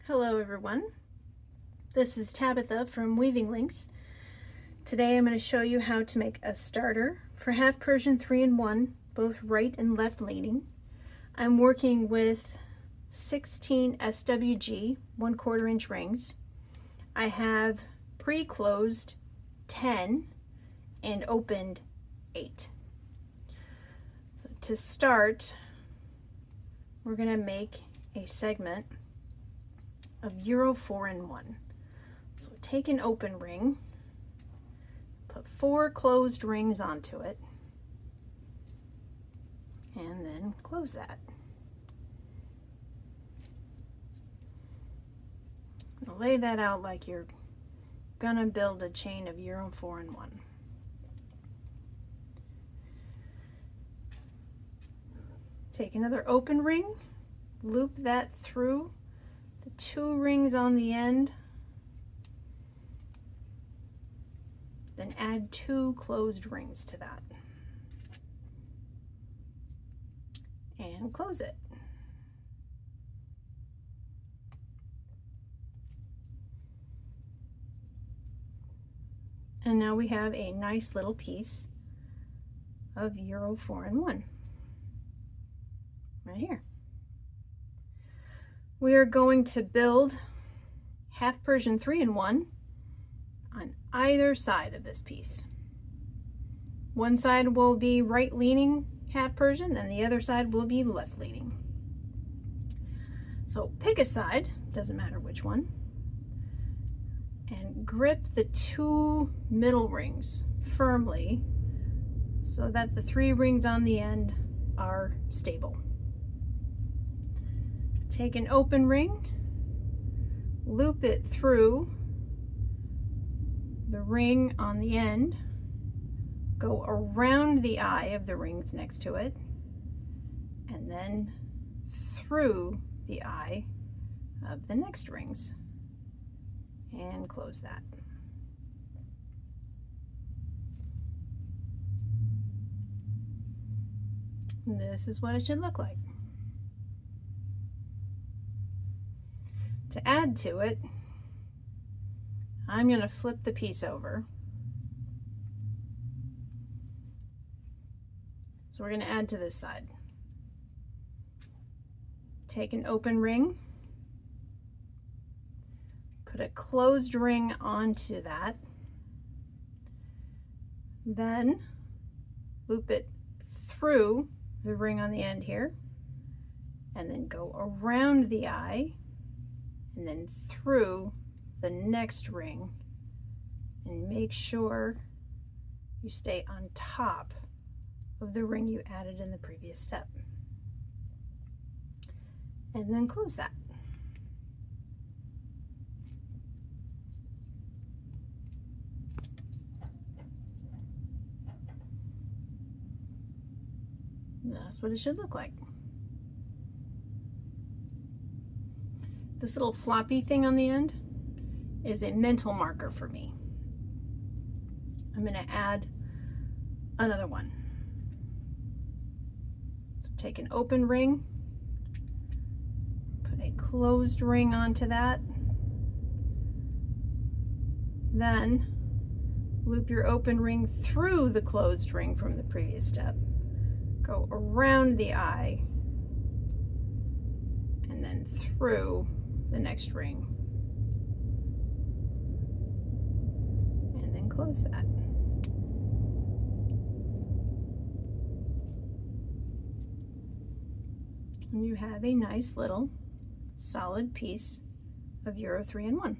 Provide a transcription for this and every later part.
Hello everyone, this is Tabitha from Weaving Links. Today I'm going to show you how to make a starter for Half Persian 3-in-1, both right and left leaning. I'm working with 16 SWG 1/4 inch rings. I have pre-closed 10 and opened 8. So to start, we're going to make a segment of Euro 4-in-1. So take an open ring, put 4 closed rings onto it, and then close that. Now lay that out like you're gonna build a chain of Euro 4-in-1. Take another open ring, loop that through the 2 rings on the end, then add 2 closed rings to that and close it. And now we have a nice little piece of Euro 4-in-1 right here. We are going to build Half Persian 3-in-1 on either side of this piece. One side will be right leaning Half Persian and the other side will be left leaning. So pick a side, doesn't matter which one, and grip the 2 middle rings firmly so that the 3 rings on the end are stable. Take an open ring, loop it through the ring on the end, go around the eye of the rings next to it, and then through the eye of the next rings, and close that. And this is what it should look like. To add to it, I'm going to flip the piece over. So we're going to add to this side. Take an open ring, put a closed ring onto that, then loop it through the ring on the end here, and then go around the eye, and then through the next ring, and make sure you stay on top of the ring you added in the previous step. And then close that. And that's what it should look like. This little floppy thing on the end is a mental marker for me. I'm going to add another one. So take an open ring, put a closed ring onto that, then loop your open ring through the closed ring from the previous step, go around the eye, and then through the next ring, and then close that. And you have a nice little solid piece of Euro 3-in-1.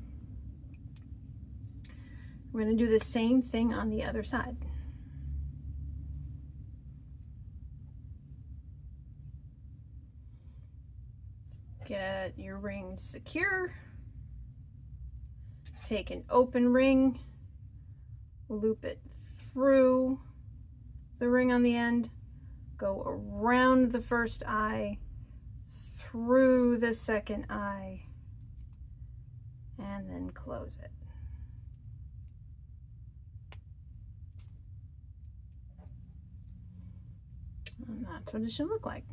We're going to do the same thing on the other side. Get your rings secure. Take an open ring, loop it through the ring on the end, go around the first eye, through the second eye, and then close it. And that's what it should look like.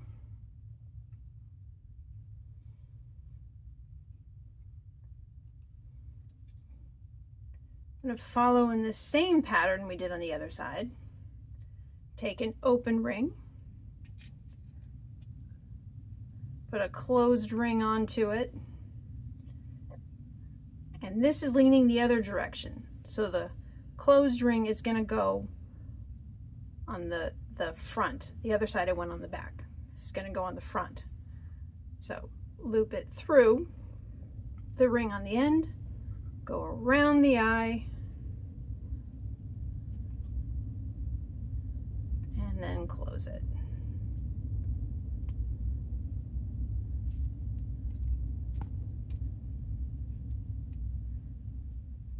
I'm going to follow in the same pattern we did on the other side. Take an open ring, put a closed ring onto it, and this is leaning the other direction. So the closed ring is going to go on the front. The other side I went on the back. This is going to go on the front. So loop it through the ring on the end, go around the eye, and then close it.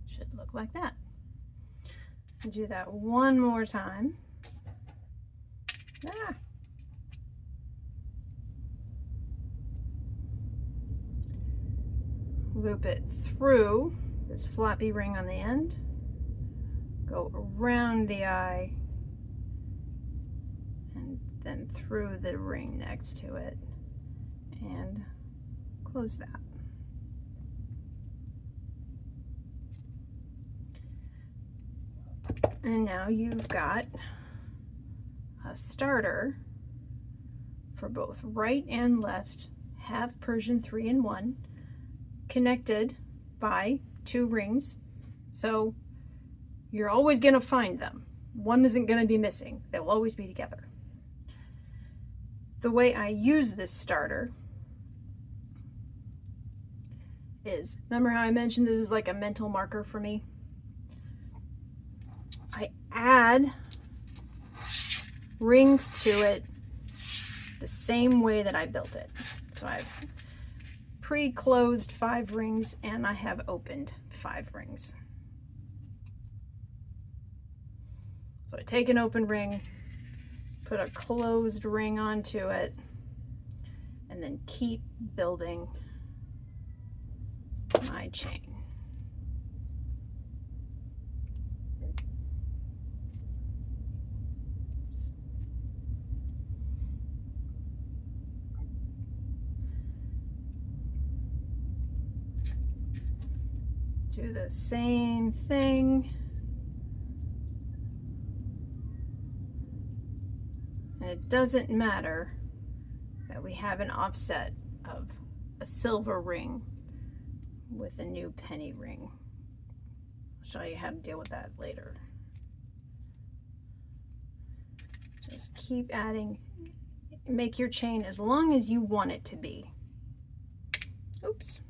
Should look like that. Do that one more time. Ah. Loop it through this floppy ring on the end, go around the eye, and then through the ring next to it, and close that. And now you've got a starter for both right and left half Persian 3-in-1, connected by 2 rings. So you're always going to find them. One isn't going to be missing. They'll always be together. The way I use this starter is, remember how I mentioned this is like a mental marker for me? I add rings to it the same way that I built it. So I've pre-closed 5 rings and I have opened 5 rings. So I take an open ring, put a closed ring onto it, and then keep building my chain. Do the same thing. And it doesn't matter that we have an offset of a silver ring with a new penny ring. I'll show you how to deal with that later. Just keep adding. Make your chain as long as you want it to be. Oops.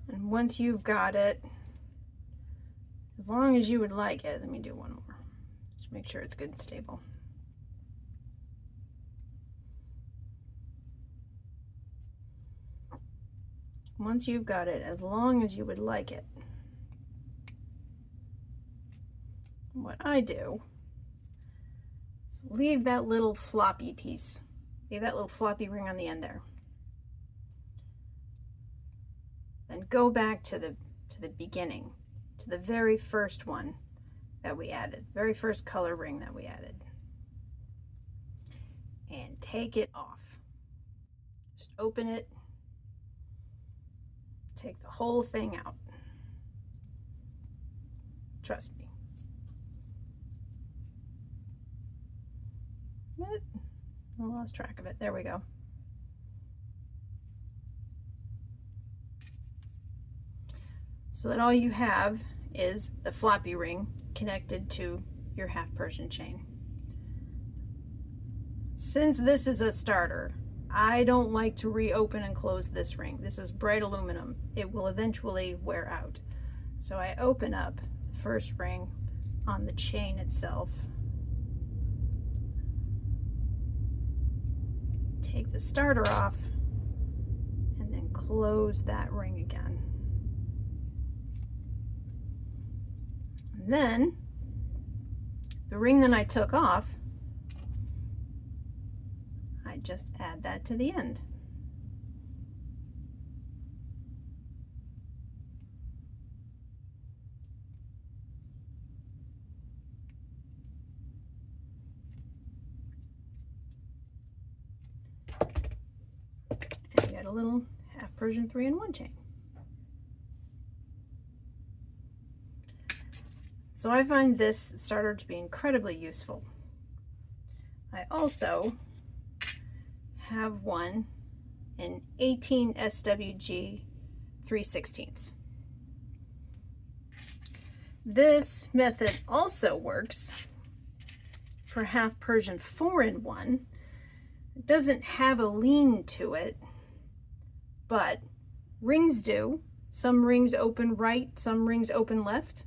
And once you've got it, as long as you would like it, let me do one more. Just make sure it's good and stable. Once you've got it, as long as you would like it, what I do is leave that little floppy piece, leave that little floppy ring on the end there. Then go back to the beginning, to the very first one that we added, the very first color ring that we added, and take it off. Just open it, take the whole thing out. Trust me. What? I lost track of it. There we go. So that all you have is the floppy ring connected to your half Persian chain. Since this is a starter, I don't like to reopen and close this ring. This is bright aluminum. It will eventually wear out. So I open up the first ring on the chain itself, take the starter off, and then close that ring again. And then the ring that I took off, I just add that to the end. little Half Persian 3-in-1 chain. So I find this starter to be incredibly useful. I also have one in 18 SWG 3/16. This method also works for Half Persian 4-in-1. It doesn't have a lean to it, but rings do. Some rings open right, some rings open left.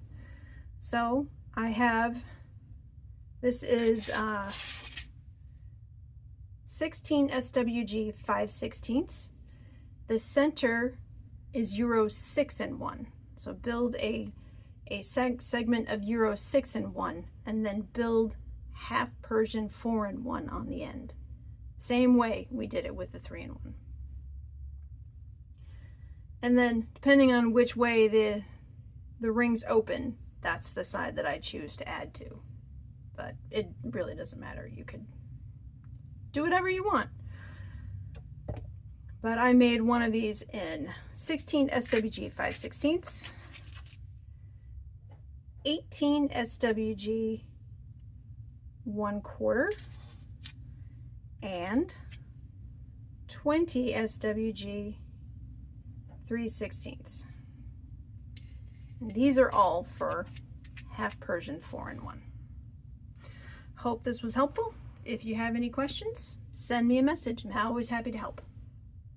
So I have, this is 16 SWG 5/16. The center is Euro 6-in-1. So build a segment of Euro 6-in-1 and then build Half Persian 4-in-1 on the end. Same way we did it with the 3-in-1. And then depending on which way the rings open, that's the side that I choose to add to. But it really doesn't matter. You could do whatever you want. But I made one of these in 16 SWG 5/16, 18 SWG 1/4, and 20 SWG 3/16. And these are all for Half Persian 4-in-1. Hope this was helpful. If you have any questions, send me a message. I'm always happy to help.